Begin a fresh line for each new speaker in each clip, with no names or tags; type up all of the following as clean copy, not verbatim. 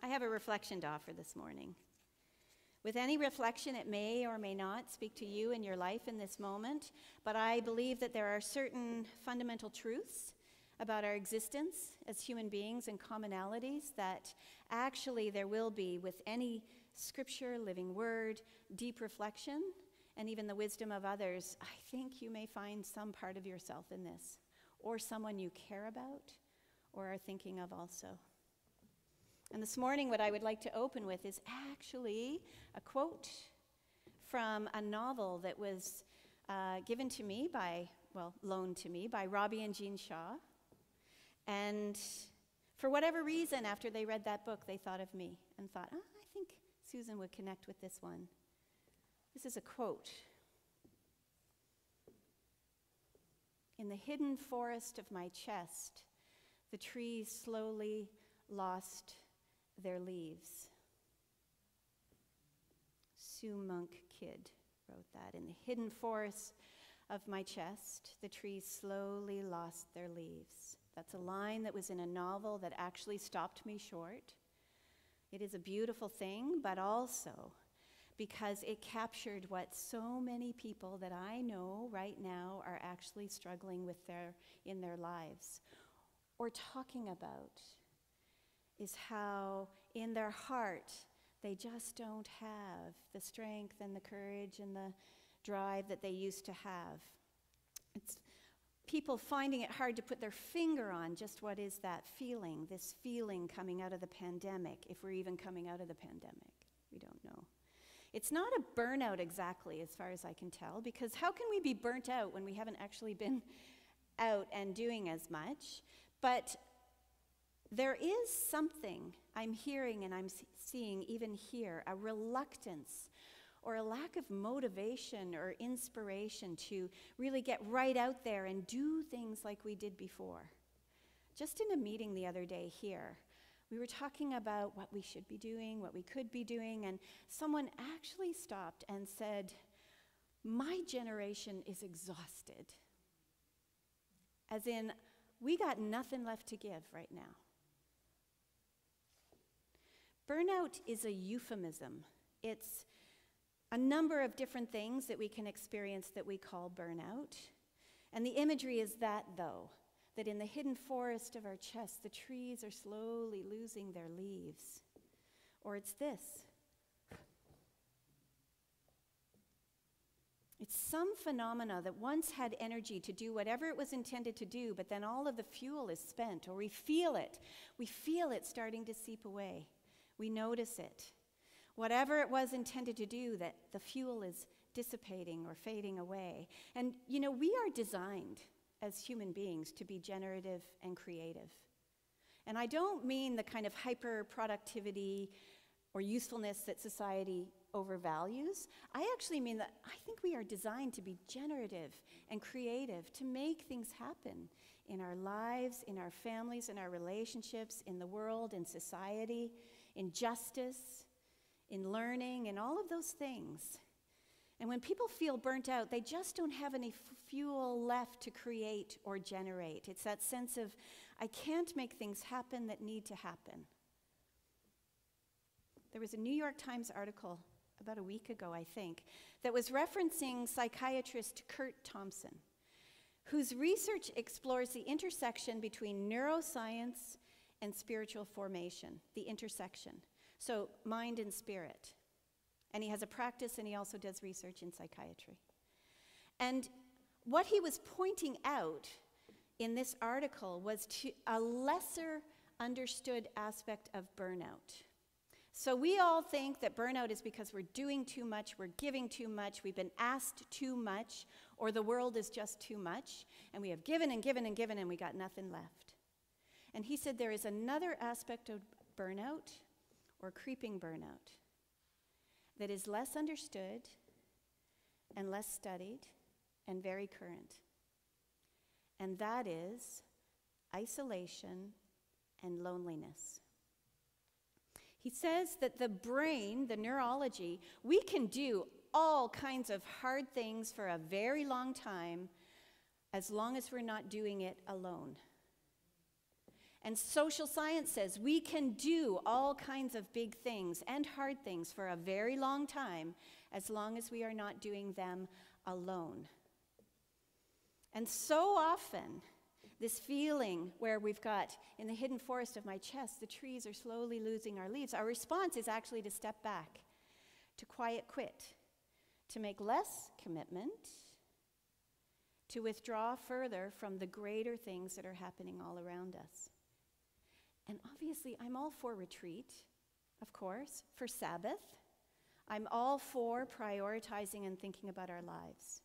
I have a reflection to offer this morning. With any reflection, it may or may not speak to you in your life in this moment, but I believe that there are certain fundamental truths about our existence as human beings and commonalities that actually there will be with any scripture, living word, deep reflection, and even the wisdom of others. I think you may find some part of yourself in this, or someone you care about or are thinking of also. And this morning, what I would like to open with is actually a quote from a novel that was loaned to me by Robbie and Jean Shaw. And for whatever reason, after they read that book, they thought of me and thought, I think Susan would connect with this one. This is a quote. "In the hidden forest of my chest, the trees slowly lost their leaves." Sue Monk Kidd wrote that. "In the hidden forest of my chest, the trees slowly lost their leaves." That's a line that was in a novel that actually stopped me short. It is a beautiful thing, but also because it captured what so many people that I know right now are actually struggling with in their lives or talking about, is how in their heart they just don't have the strength and the courage and the drive that they used to have. It's people finding it hard to put their finger on just what is that feeling, this feeling coming out of the pandemic, if we're even coming out of the pandemic. We don't know. It's not a burnout exactly, as far as I can tell, because how can we be burnt out when we haven't actually been out and doing as much? But there is something I'm hearing and I'm seeing even here, a reluctance or a lack of motivation or inspiration to really get right out there and do things like we did before. Just in a meeting the other day here, we were talking about what we should be doing, what we could be doing, and someone actually stopped and said, "My generation is exhausted." As in, we got nothing left to give right now. Burnout is a euphemism. It's a number of different things that we can experience that we call burnout. And the imagery is that, though, that in the hidden forest of our chest, the trees are slowly losing their leaves. Or it's this. It's some phenomena that once had energy to do whatever it was intended to do, but then all of the fuel is spent, or we feel it. We feel it starting to seep away. We notice it. Whatever it was intended to do, that the fuel is dissipating or fading away. And, we are designed as human beings to be generative and creative. And I don't mean the kind of hyper-productivity or usefulness that society overvalues. I actually mean that I think we are designed to be generative and creative, to make things happen in our lives, in our families, in our relationships, in the world, in society, in justice, in learning, and all of those things. And when people feel burnt out, they just don't have any fuel left to create or generate. It's that sense of, I can't make things happen that need to happen. There was a New York Times article about a week ago, I think, that was referencing psychiatrist Kurt Thompson, whose research explores the intersection between neuroscience and spiritual formation, the intersection. So mind and spirit. And he has a practice and he also does research in psychiatry. And what he was pointing out in this article was a lesser understood aspect of burnout. So we all think that burnout is because we're doing too much, we're giving too much, we've been asked too much, or the world is just too much, and we have given and given and given and we got nothing left. And he said there is another aspect of burnout, or creeping burnout, that is less understood and less studied and very current. And that is isolation and loneliness. He says that the brain, the neurology, we can do all kinds of hard things for a very long time as long as we're not doing it alone. And social science says we can do all kinds of big things and hard things for a very long time as long as we are not doing them alone. And so often, this feeling where we've got, in the hidden forest of my chest, the trees are slowly losing our leaves, our response is actually to step back, to quiet quit, to make less commitment, to withdraw further from the greater things that are happening all around us. And obviously, I'm all for retreat, of course, for Sabbath. I'm all for prioritizing and thinking about our lives.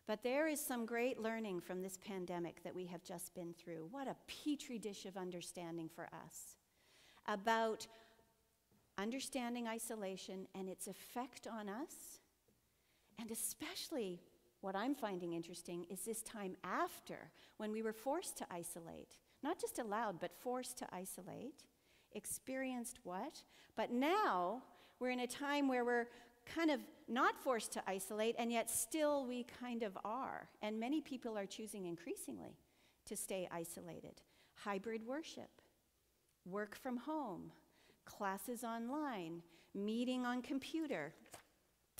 But there is some great learning from this pandemic that we have just been through. What a petri dish of understanding for us about understanding isolation and its effect on us, and especially what I'm finding interesting is this time after, when we were forced to isolate, not just allowed, but forced to isolate, experienced what? But now we're in a time where we're kind of not forced to isolate, and yet still we kind of are. And many people are choosing increasingly to stay isolated. Hybrid worship, work from home, classes online, meeting on computer.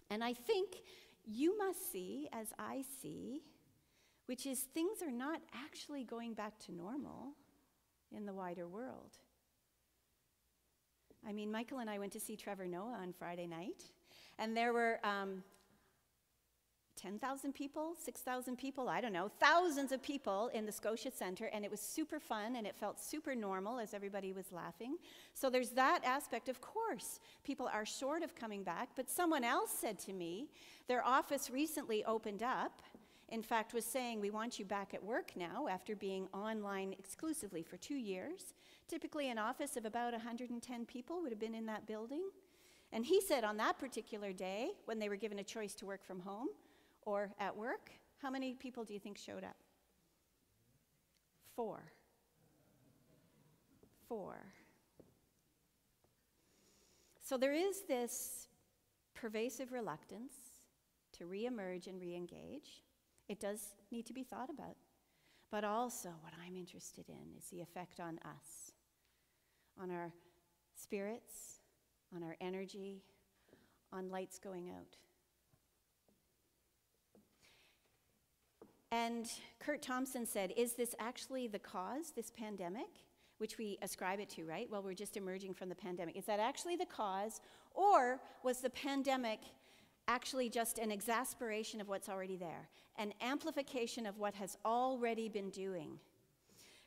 And I think you must see, as I see, which is things are not actually going back to normal in the wider world. I mean, Michael and I went to see Trevor Noah on Friday night, and there were 10,000 people, 6,000 people, I don't know, thousands of people in the Scotia Centre, and it was super fun, and it felt super normal as everybody was laughing. So there's that aspect. Of course, people are sort of coming back, but someone else said to me, their office recently opened up, in fact, was saying, we want you back at work now after being online exclusively for 2 years. Typically an office of about 110 people would have been in that building. And he said on that particular day, when they were given a choice to work from home or at work, how many people do you think showed up? 4. 4. So there is this pervasive reluctance to reemerge and reengage. It does need to be thought about. But also what I'm interested in is the effect on us, on our spirits, on our energy, on lights going out. And Kurt Thompson said, is this actually the cause, this pandemic, which we ascribe it to, right? Well, we're just emerging from the pandemic. Is that actually the cause, or was the pandemic actually just an exasperation of what's already there, an amplification of what has already been doing?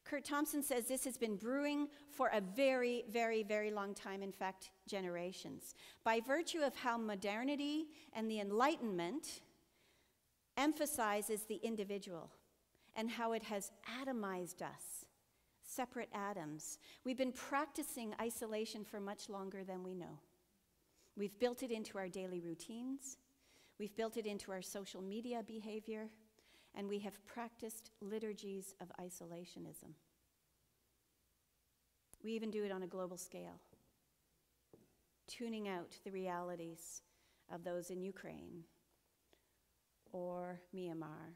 Kurt Thompson says this has been brewing for a very, very, very long time, in fact, generations. By virtue of how modernity and the Enlightenment emphasizes the individual and how it has atomized us, separate atoms. We've been practicing isolation for much longer than we know. We've built it into our daily routines. We've built it into our social media behavior. And we have practiced liturgies of isolationism. We even do it on a global scale, tuning out the realities of those in Ukraine or Myanmar.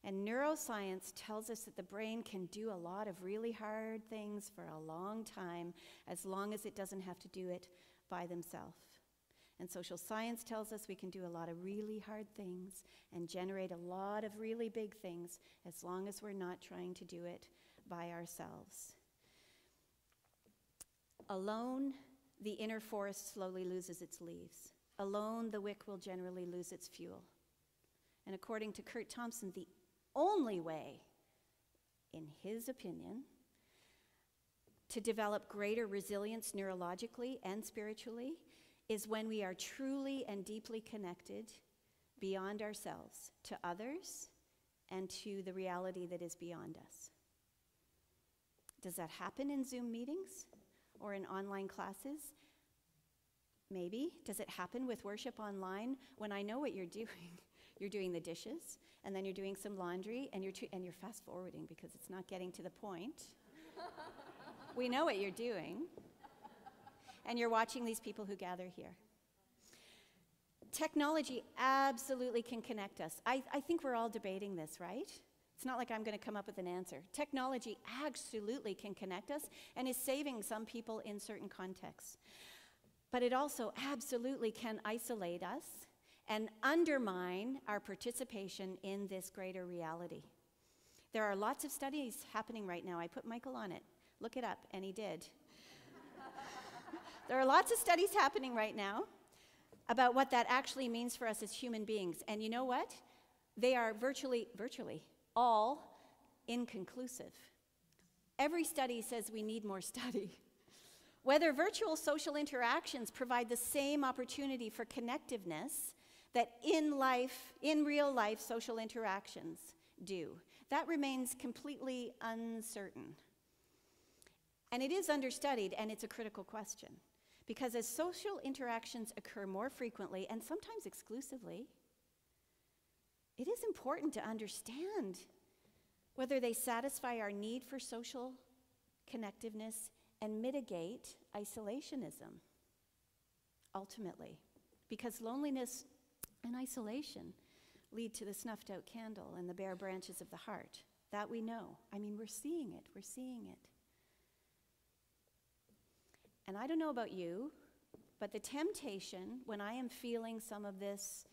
And neuroscience tells us that the brain can do a lot of really hard things for a long time, as long as it doesn't have to do it by themselves. And social science tells us we can do a lot of really hard things and generate a lot of really big things, as long as we're not trying to do it by ourselves. Alone, the inner forest slowly loses its leaves. Alone, the wick will generally lose its fuel. And according to Kurt Thompson, the only way, in his opinion, to develop greater resilience neurologically and spiritually is when we are truly and deeply connected beyond ourselves to others and to the reality that is beyond us. Does that happen in Zoom meetings or in online classes? Maybe. Does it happen with worship online when I know what you're doing? You're doing the dishes, and then you're doing some laundry, and you're fast forwarding because it's not getting to the point. We know what you're doing. And you're watching these people who gather here. Technology absolutely can connect us. I think we're all debating this, right? It's not like I'm going to come up with an answer. Technology absolutely can connect us and is saving some people in certain contexts. But it also absolutely can isolate us and undermine our participation in this greater reality. There are lots of studies happening right now. I put Michael on it. Look it up, and he did. There are lots of studies happening right now about what that actually means for us as human beings. And you know what? They are virtually all inconclusive. Every study says we need more study. Whether virtual social interactions provide the same opportunity for connectiveness that in real life social interactions do, that remains completely uncertain. And it is understudied, and it's a critical question. Because as social interactions occur more frequently and sometimes exclusively, it is important to understand whether they satisfy our need for social connectiveness and mitigate isolationism, ultimately. Because loneliness and isolation lead to the snuffed out candle and the bare branches of the heart. That we know. I mean, we're seeing it. And I don't know about you, but the temptation when I am feeling some of this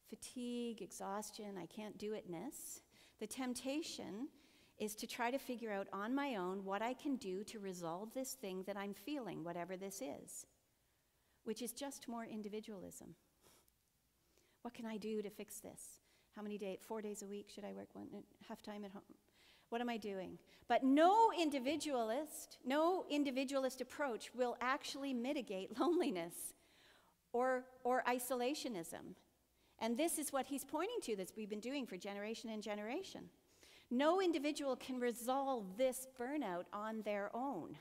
fatigue, exhaustion, I can't do itness, the temptation is to try to figure out on my own what I can do to resolve this thing that I'm feeling, whatever this is, which is just more individualism. What can I do to fix this? How many days? 4 days a week? Should I work half time at home? What am I doing? But no individualist approach will actually mitigate loneliness or isolationism. And this is what he's pointing to that we've been doing for generation and generation. No individual can resolve this burnout on their own.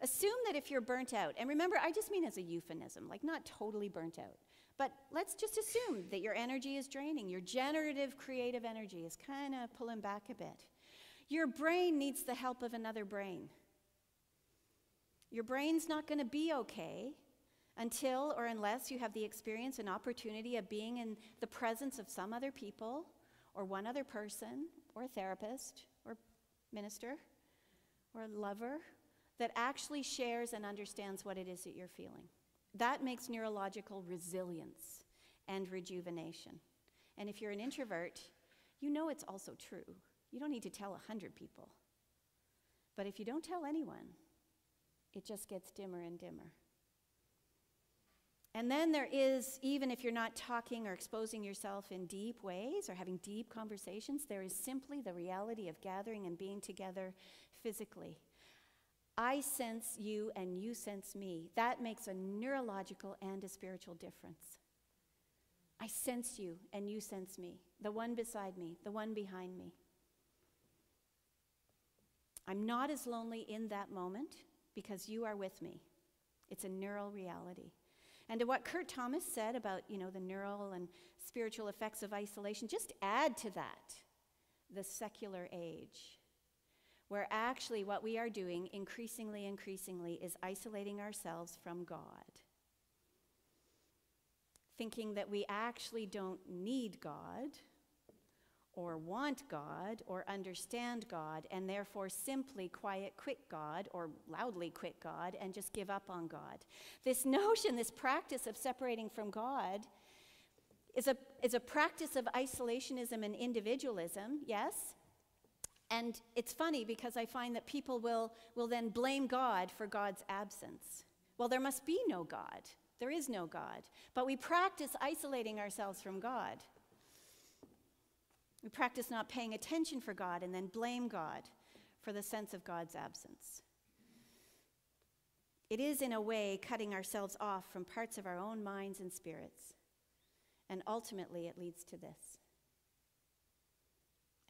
Assume that if you're burnt out, and remember, I just mean as a euphemism, like not totally burnt out, but let's just assume that your energy is draining. Your generative, creative energy is kind of pulling back a bit. Your brain needs the help of another brain. Your brain's not going to be okay until or unless you have the experience and opportunity of being in the presence of some other people or one other person or a therapist or minister or a lover that actually shares and understands what it is that you're feeling. That makes neurological resilience and rejuvenation. And if you're an introvert, you know it's also true. You don't need to tell 100 people. But if you don't tell anyone, it just gets dimmer and dimmer. And then there is, even if you're not talking or exposing yourself in deep ways or having deep conversations, there is simply the reality of gathering and being together physically. I sense you and you sense me. That makes a neurological and a spiritual difference. I sense you and you sense me, the one beside me, the one behind me. I'm not as lonely in that moment because you are with me. It's a neural reality. And to what Kurt Thomas said about, the neural and spiritual effects of isolation, just add to that the secular age, where actually what we are doing increasingly is isolating ourselves from God, thinking that we actually don't need God or want God or understand God, and therefore simply quiet quit God or loudly quit God and just give up on God. This notion, this practice of separating from God is a practice of isolationism and individualism, yes? And it's funny because I find that people will then blame God for God's absence. Well, there must be no God. There is no God. But we practice isolating ourselves from God. We practice not paying attention for God and then blame God for the sense of God's absence. It is, in a way, cutting ourselves off from parts of our own minds and spirits. And ultimately, it leads to this.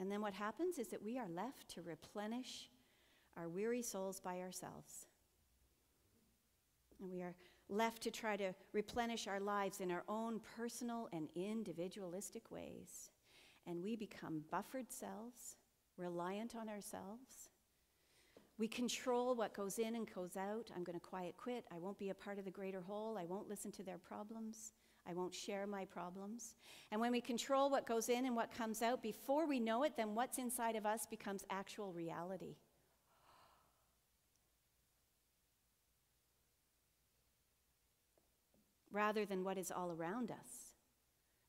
And then what happens is that we are left to replenish our weary souls by ourselves. And we are left to try to replenish our lives in our own personal and individualistic ways. And we become buffered selves, reliant on ourselves. We control what goes in and goes out. I'm going to quiet quit. I won't be a part of the greater whole. I won't listen to their problems. I won't share my problems. And when we control what goes in and what comes out, before we know it, then what's inside of us becomes actual reality. Rather than what is all around us,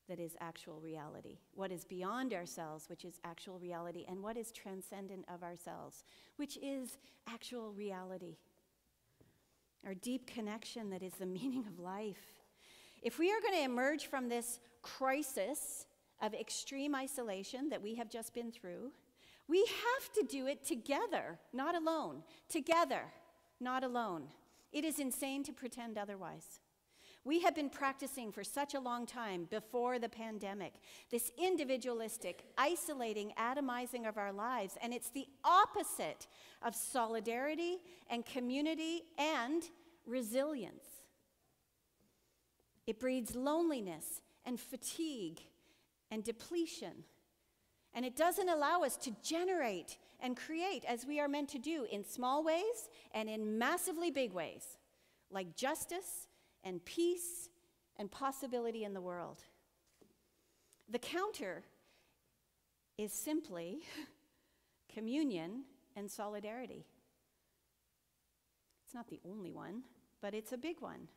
that is actual reality. What is beyond ourselves, which is actual reality, and what is transcendent of ourselves, which is actual reality. Our deep connection that is the meaning of life. If we are going to emerge from this crisis of extreme isolation that we have just been through, we have to do it together, not alone. Together, not alone. It is insane to pretend otherwise. We have been practicing for such a long time before the pandemic, this individualistic, isolating, atomizing of our lives, and it's the opposite of solidarity and community and resilience. It breeds loneliness and fatigue and depletion, and it doesn't allow us to generate and create as we are meant to do in small ways and in massively big ways, like justice and peace and possibility in the world. The counter is simply communion and solidarity. It's not the only one, but it's a big one.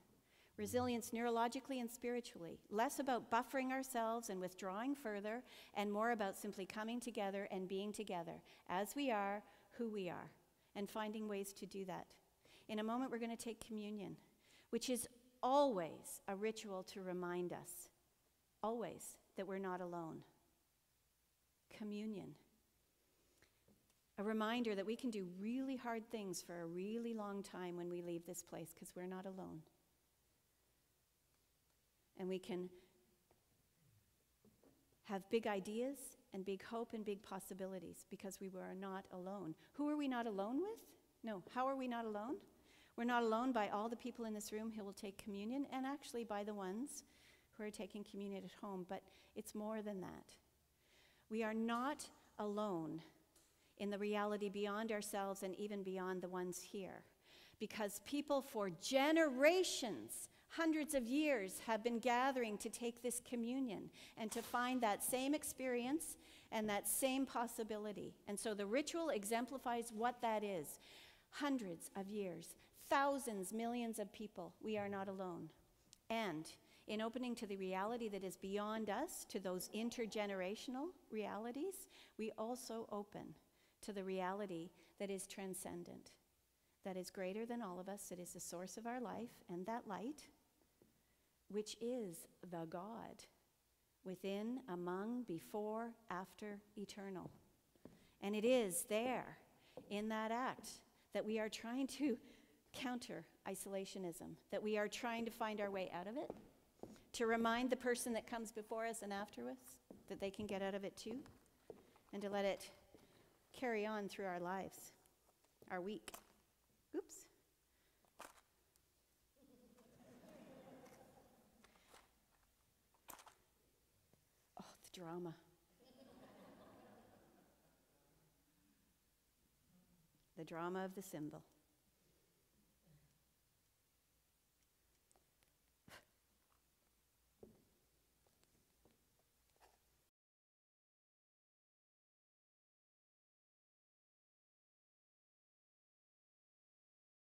Resilience neurologically and spiritually. Less about buffering ourselves and withdrawing further, and more about simply coming together and being together as we are, who we are, and finding ways to do that. In a moment, we're going to take communion, which is always a ritual to remind us, always, that we're not alone. Communion. A reminder that we can do really hard things for a really long time when we leave this place because we're not alone. And we can have big ideas and big hope and big possibilities because we were not alone. Who are we not alone with? No, how are we not alone? We're not alone by all the people in this room who will take communion, and actually by the ones who are taking communion at home, but it's more than that. We are not alone in the reality beyond ourselves and even beyond the ones here, because people for generations, hundreds of years, have been gathering to take this communion and to find that same experience and that same possibility. And so the ritual exemplifies what that is. Hundreds of years, thousands, millions of people, we are not alone. And in opening to the reality that is beyond us, to those intergenerational realities, we also open to the reality that is transcendent, that is greater than all of us, that is the source of our life, and that light, which is the God, within, among, before, after, eternal. And it is there, in that act, that we are trying to counter isolationism, that we are trying to find our way out of it, to remind the person that comes before us and after us that they can get out of it too, and to let it carry on through our lives, our week. Oops. Oh, the drama. The drama of the symbol.